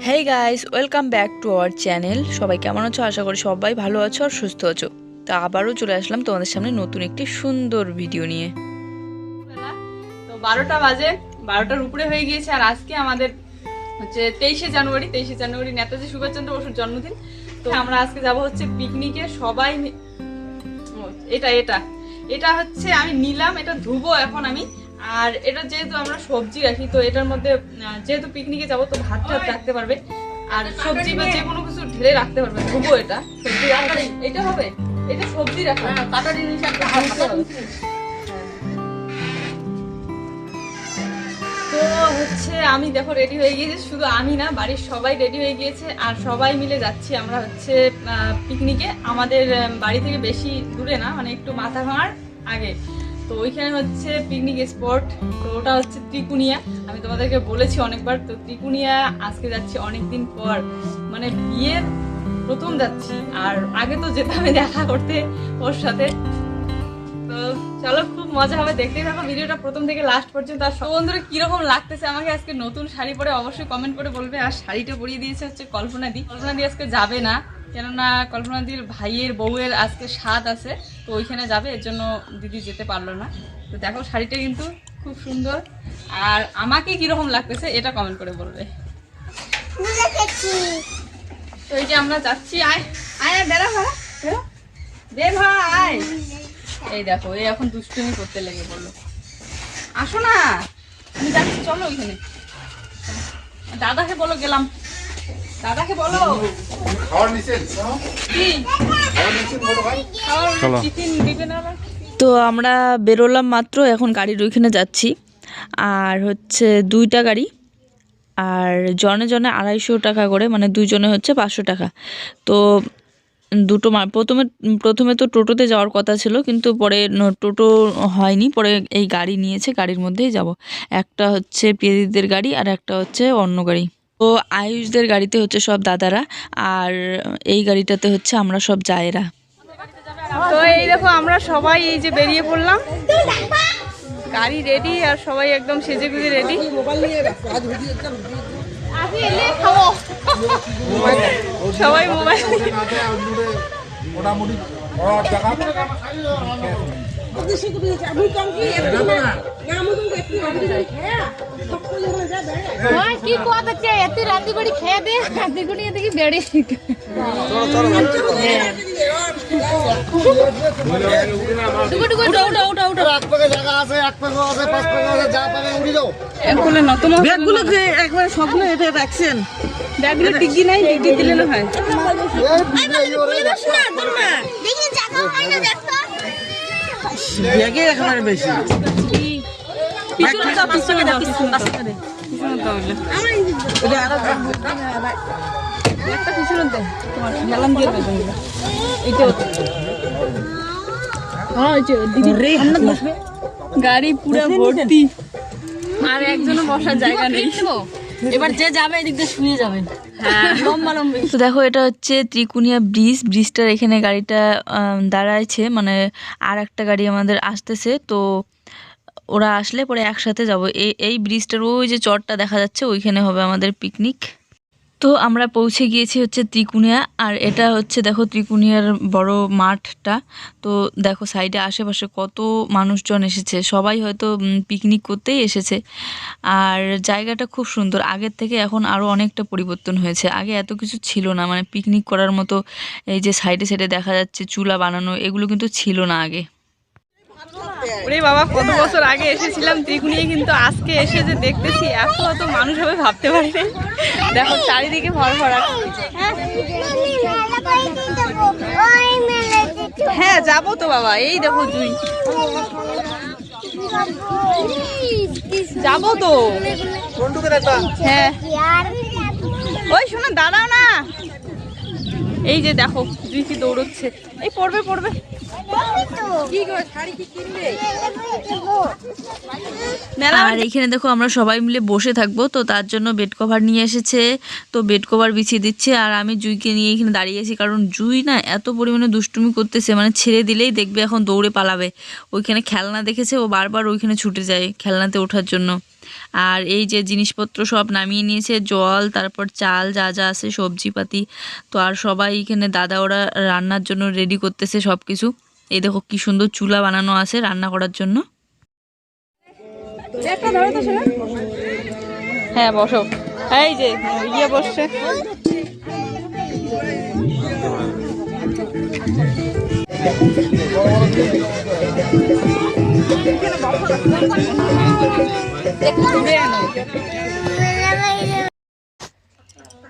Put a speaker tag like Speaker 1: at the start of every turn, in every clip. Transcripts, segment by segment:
Speaker 1: Hey guys, welcome back to our channel. সবাই কেমন আছো? আশা করি সবাই ভালো আছো আর সুস্থ আছো। তো আবারও চলে আসলাম তোমাদের সামনে নতুন একটি সুন্দর ভিডিও নিয়ে।
Speaker 2: তো 12টা বাজে, 12টার উপরে হয়ে গিয়েছে। আর আজকে আমাদের হচ্ছে 23শে জানুয়ারি নেতাজি সুভাষচন্দ্র বসুর জন্মদিন। তো আমরা আজকে যাব হচ্ছে পিকনিকে সবাই। এটা এটা এটা হচ্ছে আমি নিলাম, এটা ধুবো এখন আমি। আর এটা যেহেতু আমরা সবজি রাখি, তো এটার মধ্যে যেহেতু পিকনিকে যাবো তো ভাত টাত রাখতে পারবে, আর সবজি বা যে কোনো কিছু ঢেলে রাখতে পারবে। ধুবো এটা সবজি রাখা, এটা হবে, এটা সবজি রাখা কাটা জিনিস একটা ধুতে হবে। তো হচ্ছে আমি দেখো রেডি হয়ে গিয়েছি, শুধু আমি না, বাড়ির সবাই রেডি হয়ে গিয়েছে। আর সবাই মিলে যাচ্ছি আমরা হচ্ছে পিকনিকে। আমাদের বাড়ি থেকে বেশি দূরে না, মানে একটু মাথা ভাঙার আগে। তো ওইখানে হচ্ছে পিকনিক স্পট, তো ওটা হচ্ছে ত্রিকুনিয়া। আমি তোমাদেরকে বলেছি অনেকবার। তো ত্রিকুনিয়া আজকে যাচ্ছি অনেকদিন পর, মানে বিয়ের প্রথম যাচ্ছি। আর আগে তো যেতাম দেখা করতে ওর সাথে। তো চলো, খুব মজা হবে, দেখতেই থাকো ভিডিওটা প্রথম থেকে লাস্ট পর্যন্ত। আর বন্ধুরা কিরকম লাগতেছে আমাকে আজকে নতুন শাড়ি পরে অবশ্যই কমেন্ট করে বলবে। আর শাড়িটা পরিয়ে দিয়েছে হচ্ছে কল্পনা দি আজকে যাবে না, কেননা কল্পনা দির ভাইয়ের বউয়ের আজকে স্বাদ আছে, তো ওইখানে যাবে, এর জন্য দিদি যেতে পারলো না। তো দেখো শাড়িটা কিন্তু খুব সুন্দর। আর আমাকে কিরকম লাগতেছে এটা কমেন্ট করে বলবে। তো এই যে আমরা যাচ্ছি, আয় আয় বেড়া ভাড়া বের ভাই। এই দেখো, এই এখন দুষ্টুমি করতে লেগে বললো, আসো না, আমি যাচ্ছি, চলো ওইখানে। দাদাকে বলো গেলাম, দাদাকে বলো টিফিন দিবে না।
Speaker 1: তো আমরা বেরোলাম মাত্র, এখন গাড়ির ওইখানে যাচ্ছি। আর হচ্ছে 2টা গাড়ি, আর জনে জনে 250 টাকা করে, মানে 2 জনে হচ্ছে 500 টাকা। তো দুটো প্রথমে তো টোটোতে যাওয়ার কথা ছিল, কিন্তু পরে টোটো হয়নি, পরে এই গাড়ি নিয়েছে, গাড়ির মধ্যেই যাব। একটা হচ্ছে পিয়াদিদের গাড়ি আর একটা হচ্ছে অন্য গাড়ি। তো আয়ুষদের গাড়িতে হচ্ছে সব দাদারা, আর এই গাড়িটাতে হচ্ছে আমরা সব জায়েরা।
Speaker 2: তো এই দেখো আমরা সবাই এই যে বেরিয়ে পড়লাম, গাড়ি রেডি আর সবাই একদম সেজে গুজে রেডি। সবাই মোবাইল
Speaker 3: কি কথা এত রান্দি করে খেয়ে দে, রান্দি করে দেখি বেড়ে
Speaker 2: সবগুলো এটা রাখছেন, ব্যাগগুলো টিকি নাই, টিকি দিলে না হয়। ব্যাগে এখন আর বেশি গাড়ি পুরো ভর্তি, আর একজনও বসার জায়গা নেই।
Speaker 3: এবার যে যাবে এদিক দিয়ে শুয়ে যাবে।
Speaker 1: তো দেখো, এটা হচ্ছে ত্রিকুনিয়া ব্রিজটার এখানে গাড়িটা দাঁড়াইছে, মানে আর একটা গাড়ি আমাদের আসতেছে। তো ওরা আসলে পরে একসাথে যাব। এই ব্রিজটার ওই যে চরটা দেখা যাচ্ছে, ওইখানে হবে আমাদের পিকনিক। তো আমরা পৌঁছে গিয়েছি হচ্ছে ত্রিকুনিয়া। আর এটা হচ্ছে দেখো ত্রিকুনিয়ার বড় মাঠটা। তো দেখো সাইডে আশেপাশে কত মানুষজন এসেছে, সবাই হয়তো পিকনিক করতেই এসেছে। আর জায়গাটা খুব সুন্দর, আগের থেকে এখন আরও অনেকটা পরিবর্তন হয়েছে। আগে এত কিছু ছিল না, মানে পিকনিক করার মতো এই যে সাইডে সাইডে দেখা যাচ্ছে চুলা বানানো, এগুলো কিন্তু ছিল না আগে।
Speaker 2: ওরে বাবা, কত বছর আগে এসেছিলাম ত্রিকুনিয়ে, কিন্তু আজকে এসে যে দেখতেছি এত মানুষ হবে ভাবতে পারিনি। দেখো চারিদিকে ভরভরা। হ্যাঁ যাবো তো বাবা, এই দেখো জুই, যাবো তো। হ্যাঁ ওই শোনো, দাঁড়াও না, এই যে দেখো জুই কি দৌড়চ্ছে, এই পড়বে পড়বে।
Speaker 1: আর এইখানে দেখো আমরা সবাই মিলে বসে থাকবো, তো তার জন্য বেড কভার নিয়ে এসেছে। তো বেড কভার বিছিয়ে দিচ্ছে, আর আমি জুইকে নিয়ে এখানে দাঁড়িয়েছি, কারণ জুই না এত পরিমাণে দুষ্টুমি করতেছে, মানে ছেড়ে দিলেই দেখবে এখন দৌড়ে পালাবে। ওইখানে খেলনা দেখেছে, ও বারবার ওইখানে ছুটে যায় খেলনাতে ওঠার জন্য। আর এই যে জিনিসপত্র সব নামিয়ে নিয়েছে, জল, তারপর চাল, যা যা আছে সবজিপাতি। তো আর সবাই এখানে দাদা ওরা রান্নার জন্য রেডি করতেছে সব কিছু। এই দেখো কি সুন্দর চুলা বানানো আছে রান্না করার জন্য।
Speaker 2: হ্যাঁ বসো, এই যে ইয়ে বসছে।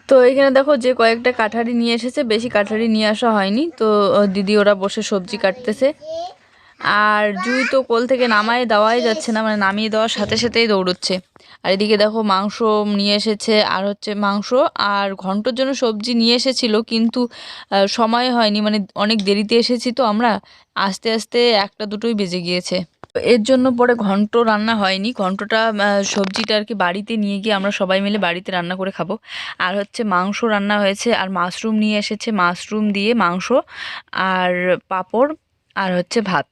Speaker 1: তো এখানে দেখো যে কয়েকটা কাঠারি নিয়ে এসেছে, বেশি কাঠারি নিয়ে আসা হয়নি। তো দিদি ওরা বসে সবজি কাটতেছে। আর জুই তো কোল থেকে নামাই দেওয়াই যাচ্ছে না, মানে নামিয়ে দেওয়ার সাথে সাথেই দৌড়চ্ছে। আর এদিকে দেখো মাংস নিয়ে এসেছে, আর হচ্ছে মাংস আর ঘন্টর জন্য সবজি নিয়ে এসেছিল, কিন্তু সময় হয়নি, মানে অনেক দেরিতে এসেছি তো আমরা, আস্তে আস্তে 1টা 2টোই বেজে গিয়েছে। এর জন্য পরে ঘন্ট রান্না হয়নি। ঘন্টটা সবজিটা আর কি বাড়িতে নিয়ে গিয়ে আমরা সবাই মিলে বাড়িতে রান্না করে খাবো। আর হচ্ছে মাংস রান্না হয়েছে, আর মাশরুম নিয়ে এসেছে, মাশরুম দিয়ে মাংস আর পাঁপড় আর হচ্ছে ভাত।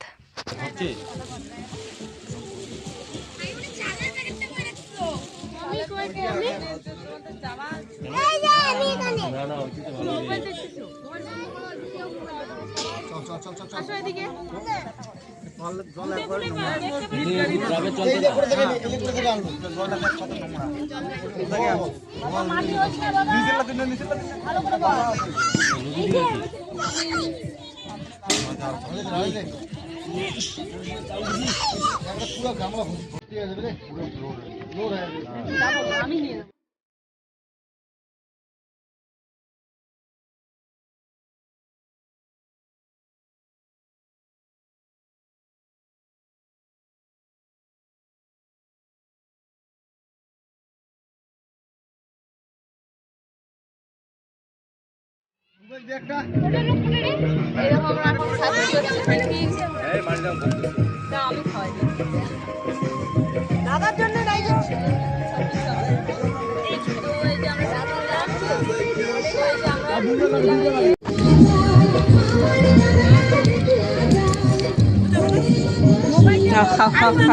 Speaker 3: দাদার জন্য নাই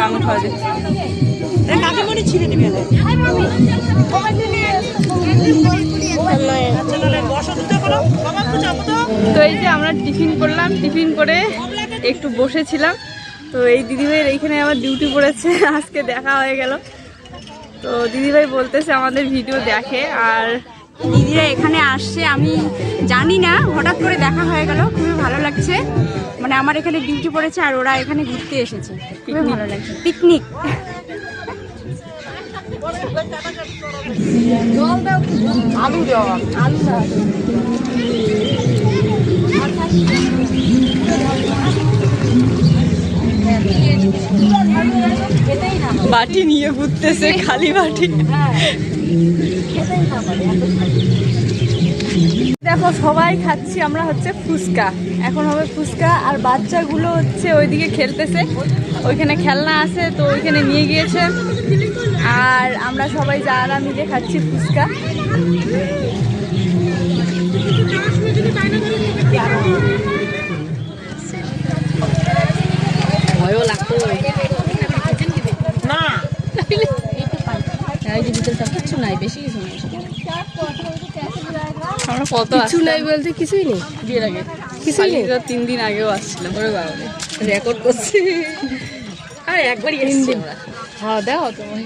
Speaker 2: আমি খাওয়া দিচ্ছি।
Speaker 3: কাকিমণি ছিঁড়ে দিবে
Speaker 2: তো এই যে আমরা টিফিন করলাম, টিফিন করে একটু বসেছিলাম। তো এই দিদিভাইয়ের এইখানে আমার ডিউটি পড়েছে, আজকে দেখা হয়ে গেল। তো দিদিভাই বলতেছে আমাদের ভিডিও দেখে, আর
Speaker 3: দিদিরা এখানে আসছে আমি জানি না, হঠাৎ করে দেখা হয়ে গেল, খুবই ভালো লাগছে। মানে আমার এখানে ডিউটি পড়েছে আর ওরা এখানে ঘুরতে এসেছে, খুবই ভালো লাগছে। পিকনিক। আলু দেওয়া, আলু
Speaker 2: বাটি নিয়ে ঘুরতেছে, খালি বাটি। দেখো সবাই খাচ্ছি আমরা হচ্ছে ফুচকা, এখন হবে ফুচকা। আর বাচ্চাগুলো হচ্ছে ওইদিকে খেলতেছে, ওইখানে খেলনা আছে তো ওইখানে নিয়ে গিয়েছে। আর আমরা সবাই যারা মিলে খাচ্ছি ফুচকা। ভয়ও লাগতো না, কিছু নাই, বেশি কিছু নাই। আমরা কত কিছু নাই বলতে কিছুই নেই, বিয়ের আগে কিছুই নেই, 3 দিন আগেও আসছিলাম। ওরে বাবা রেকর্ড করছি, আর একবারই এসেছি আমরা। হ্যাঁ দাও তোমার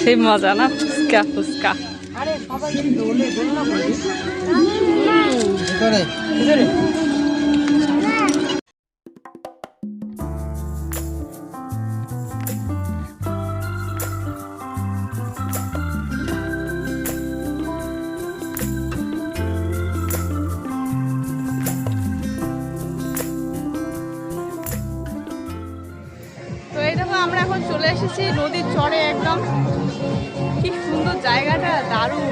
Speaker 2: সেই মজা না, ফুচকা ফুচকা। আরে সবাই দোলে দোলনা করে ভিতরে ভিতরে। তো এই দেখো আমরা এখন চলে এসেছি নদীর চরে, একদম কি সুন্দর জায়গাটা, দারুণ।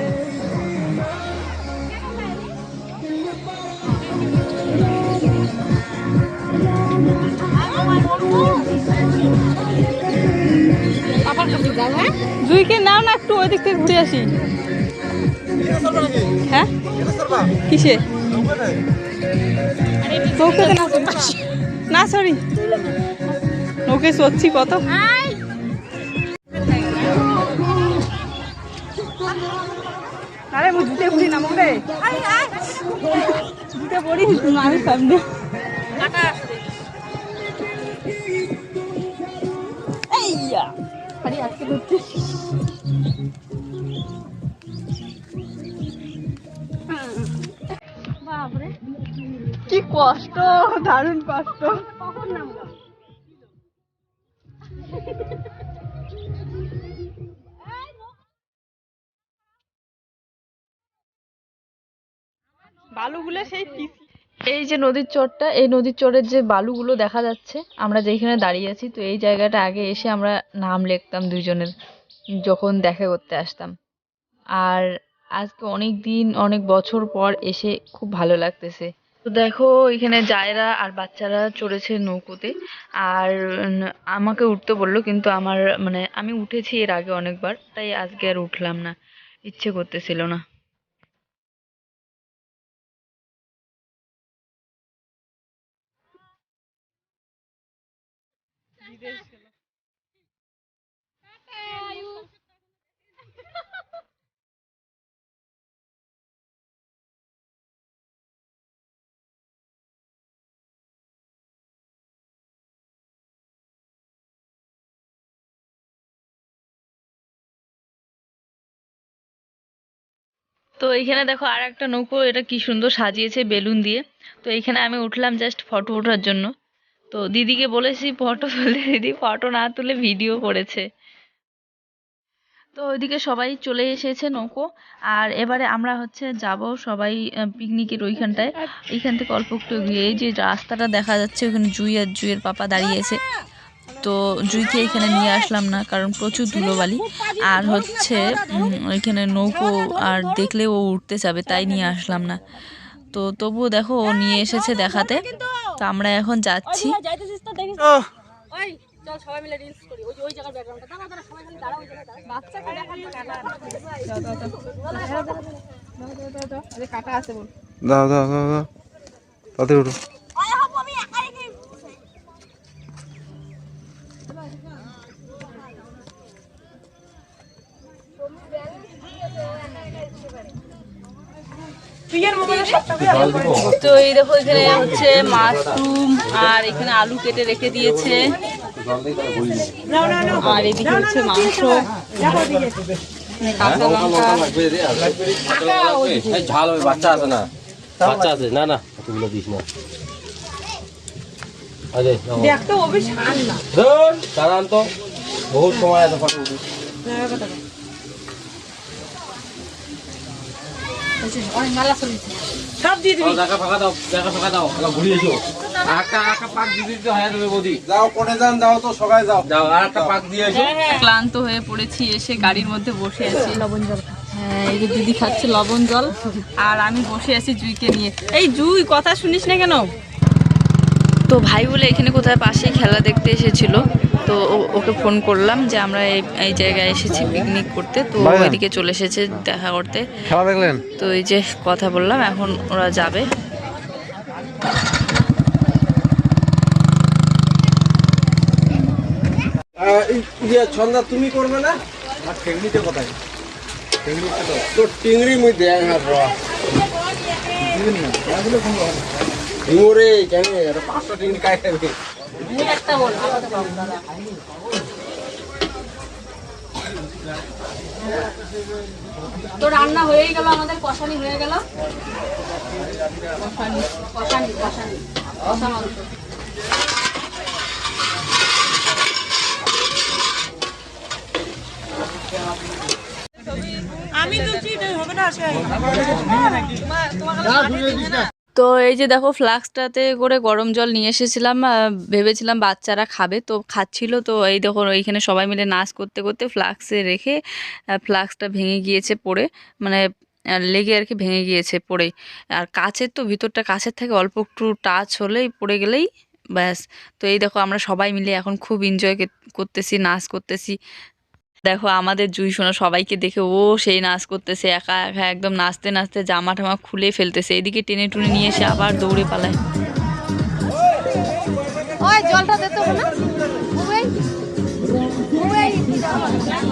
Speaker 2: জুইকে নাও না, একটু ওই দিক থেকে ঘুরে আসি। হ্যাঁ কিসে? নৌকাতে না সরি নৌকে সচ্ছি কত আরে মু জুতে পড়ি না মরে জুতে পড়ি আমি সামনে এইয়া আরে আজকে ধরতে বাপরে কি কষ্ট দারুণ কষ্ট বালুগুলো সেই
Speaker 1: এই যে নদীর চরটা, এই নদীর চরের যে বালুগুলো দেখা যাচ্ছে, আমরা যেখানে দাঁড়িয়ে আছি, তো এই জায়গাটা আগে এসে আমরা নাম লিখতাম দুইজনের যখন দেখা করতে আসতাম। আর আজকে অনেক দিন অনেক বছর পর এসে খুব ভালো লাগতেছে। তো দেখো এখানে জায়রা আর বাচ্চারা চড়েছে নৌকোতে, আর আমাকে উঠতে বললো, কিন্তু আমার মানে আমি উঠেছি এর আগে অনেকবার, তাই আজকে আর উঠলাম না, ইচ্ছে করতেছিল না। তো এইখানে দেখো আর একটা নৌকো, এটা কি সুন্দর সাজিয়েছে বেলুন দিয়ে। তো এইখানে আমি উঠলাম জাস্ট ফটো ওঠার জন্য। তো দিদিকে বলেছি ফটো তুলতে, দিদি ফটো না তুলে ভিডিও করেছে। তো ওইদিকে সবাই চলে এসেছে নৌকো, আর এবারে আমরা হচ্ছে যাব সবাই পিকনিকের ওইখানটায়। এইখান থেকে অল্প একটু এগিয়ে এই যে রাস্তাটা দেখা যাচ্ছে, ওখানে জুই আর জুইয়ের পাপা দাঁড়িয়েছে। তো জুইকে এখানে নিয়ে আসলাম না, কারণ প্রচুর ধুলোবালি, আর হচ্ছে ওইখানে নৌকো আর দেখলে ও উঠতে যাবে, তাই নিয়ে আসলাম না। তো তবুও দেখো ও নিয়ে এসেছে দেখাতে। তো আমরা এখন যাচ্ছি।
Speaker 4: দাও দাও দাও দাও তাতে উঠো।
Speaker 2: তো এই দেখো এখানে হচ্ছে মাশরুম আর এখানে আলু কেটে রেখে দিয়েছে, আর এদিকে হচ্ছে মাংস, কাঁচা লঙ্কা।
Speaker 5: ঝাল হবে, বাচ্চা আছে না, বাচ্চা আছে না, না অতগুলো দিস না।
Speaker 2: দেখতে ওবে ছাড় না,
Speaker 5: দাঁড়ান তো, বহুত সময় আছে ফটো উঠে।
Speaker 2: সব দিয়ে দিবি।
Speaker 5: দেখা ফাঁকা দাও, দেখা ফাঁকা দাও, ঘুরিয়ে এসো। একটা পাক দিয়ে দিতে হয় দেবে বৌদি।
Speaker 4: যাও কোনে যান, যাও তো সবাই যাও।
Speaker 5: যাও আর একটা পাক দিয়ে এসো।
Speaker 2: ক্লান্ত হয়ে পড়েছি, এসে গাড়ির মধ্যে বসে আছি। লবণ জল, হ্যাঁ এই যে দিদি খাচ্ছে লবণ জল, আর আমি বসে আছি জুইকে নিয়ে। এই জুই কথা শুনিস না কেন?
Speaker 1: তো ভাই বলে এখানে কোথায় পাশেই খেলা দেখতে এসেছিল, তো ওকে ফোন করলাম যে আমরা এই জায়গায় এসেছি পিকনিক করতে। তো ওইদিকে চলে এসেছে দেখা করতে।
Speaker 4: খেলা দেখলেন?
Speaker 1: তো এই যে কথা বললাম, এখন ওরা যাবে।
Speaker 4: ছন্দা তুমি করবে না? আর টেকনিকে কোথায়? তো টিংরি মুই দেখ না র ওরে কেন 500 টিংরি কাই খাবে?
Speaker 3: তো রান্না হয়েই গেল, আমাদের কষানি হয়ে গেল।
Speaker 1: তো এই যে দেখো ফ্লাক্সটাতে করে গরম জল নিয়ে এসেছিলাম, ভেবেছিলাম বাচ্চারা খাবে, তো খাচ্ছিল। তো এই দেখো এইখানে সবাই মিলে নাচ করতে করতে ফ্লাক্সে রেখে ফ্লাক্সটা ভেঙে গিয়েছে পড়ে, মানে লেগে আর কি ভেঙে গিয়েছে পড়ে। আর কাচের তো ভিতরটা কাচের থেকে অল্প একটু টাচ হলেই পড়ে গেলেই ব্যাস। তো এই দেখো আমরা সবাই মিলে এখন খুব এনজয় করতেছি, নাচ করতেছি। দেখো আমাদের জুই সোনা সবাইকে দেখে ও সেই নাচ করতেছে একা একা, একদম নাচতে নাচতে জামা টামা খুলে ফেলতেছে, এদিকে টেনে টুনে নিয়ে এসে আবার দৌড়ে পালায়।
Speaker 3: ওই জলটা দে তো না ওই ওই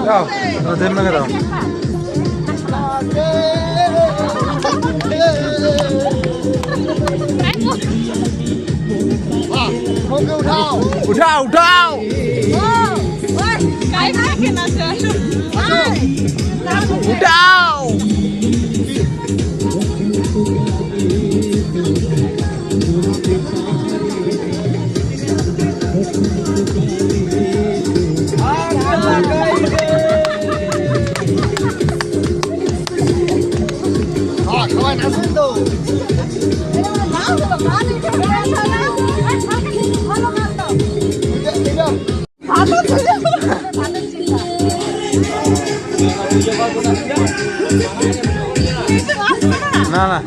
Speaker 4: দাও দেন না দাও উঠাও উঠাও
Speaker 2: কাই থাকে না আসো
Speaker 4: উঠাও না না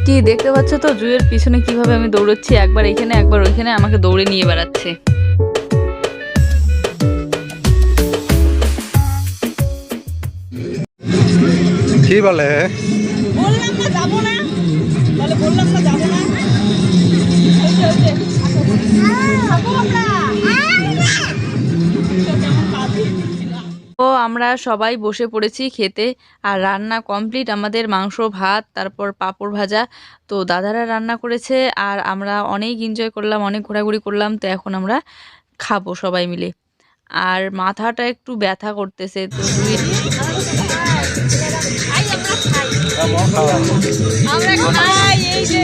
Speaker 1: কি দেখতে পাচ্ছ তো জুয়ের পিছনে কিভাবে আমি দৌড়চ্ছি, একবার এখানে একবার ওইখানে আমাকে দৌড়ে নিয়ে বেড়াচ্ছে।
Speaker 4: কি বলে
Speaker 2: বললাম না যাবো না বলে বললাম না যাবো না
Speaker 1: তো আমরা সবাই বসে পড়েছি খেতে, আর রান্না কমপ্লিট আমাদের, মাংস ভাত তারপর পাঁপড় ভাজা। তো দাদারা রান্না করেছে আর আমরা অনেক এনজয় করলাম, অনেক ঘোরাঘুরি করলাম। তো এখন আমরা খাবো সবাই মিলে, আর মাথাটা একটু ব্যথা করতেছে। তো
Speaker 2: আমরা খাই এই যে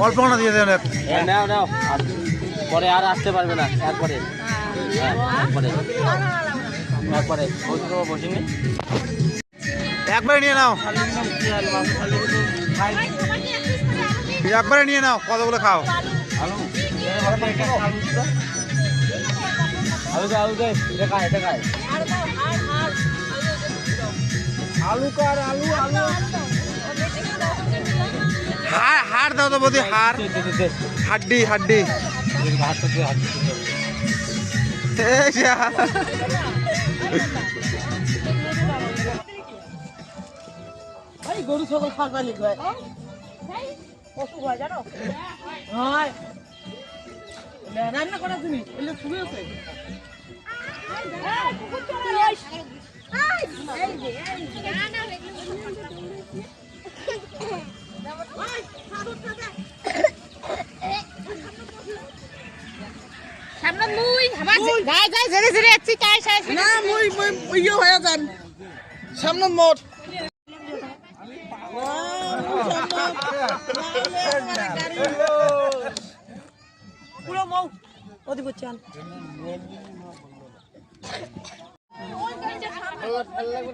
Speaker 4: অল্প না দিয়ে দেন
Speaker 5: নাও নাও পরে আর আসতে পারবে না একবারে একবারে একবারে বসিনি
Speaker 4: একবারে নিয়ে নাও একবারে নিয়ে নাও কতগুলো খাও
Speaker 5: আলু আলু দে আলু দে এটা খায় এটা খায়
Speaker 4: আলু কার আলু আলু হাড় হাড় দাও তো বৌদি হাড় হাড্ডি হাড্ডি
Speaker 6: গরু ছাগল খাওয়া লিখবে কত হয় জানো হয় রান্না করা তুমি এলে শুনে আছে না মই ইয়ে হয়ে যান সামনে মোট পুরো মৌ ওদি বুঝছেন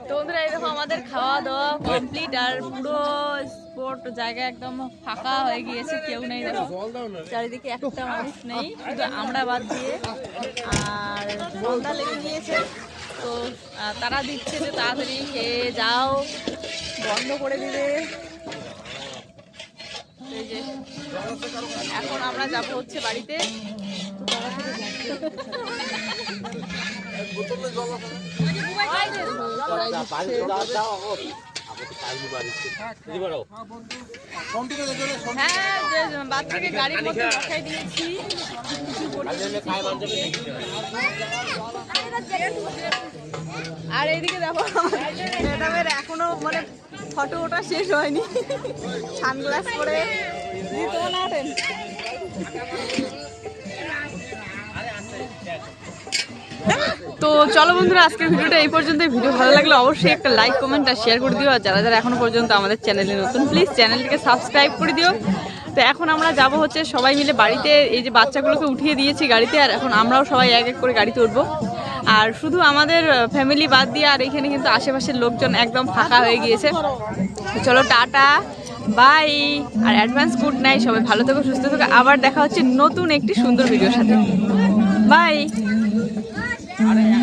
Speaker 2: তো বন্ধুরা এই দেখো আমাদের খাওয়া দাওয়া কমপ্লিট আর পুরো স্পট জায়গা একদম ফাঁকা হয়ে গিয়েছে, কেউ নেই দেখো, চারিদিকে একটা মানুষ নেই, শুধু আমরা বাদ দিয়ে। আর সন্ধ্যা লেগে গিয়েছে, তো তারা দিচ্ছে যে তাড়াতাড়ি খেয়ে যাও, বন্ধ করে দিবে। এই যে এখন আমরা যাব হচ্ছে বাড়িতে। হ্যাঁ, যে বাচ্চাকে গাড়ির মধ্যে বসাই দিয়েছি। আর এইদিকে দেখো ম্যাডামের এখনো মানে ফটো ওটা শেষ হয়নি, সানগ্লাস পরে তো চলো বন্ধুরা, আজকের ভিডিওটা এই পর্যন্ত। ভিডিও ভালো লাগলে অবশ্যই একটা লাইক, কমেন্ট আর শেয়ার করে দিও। আর যারা যারা এখনো পর্যন্ত আমাদের চ্যানেলে নতুন, প্লিজ চ্যানেলটিকে সাবস্ক্রাইব করে দিও। তো এখন আমরা যাব হচ্ছে সবাই মিলে বাড়িতে। এই যে বাচ্চাগুলোকে উঠিয়ে দিয়েছি গাড়িতে, আর এখন আমরাও সবাই এক এক করে গাড়িতে উঠবো। আর শুধু আমাদের ফ্যামিলি বাদ দিয়ে আর এখানে কিন্তু আশেপাশের লোকজন একদম ফাঁকা হয়ে গিয়েছে। তো চলো টাটা, বাই, আর অ্যাডভান্স গুড নাইট। সবাই ভালো থেকো, সুস্থ থেকো। আবার দেখা হচ্ছে নতুন একটি সুন্দর ভিডিওর সাথে। বাই।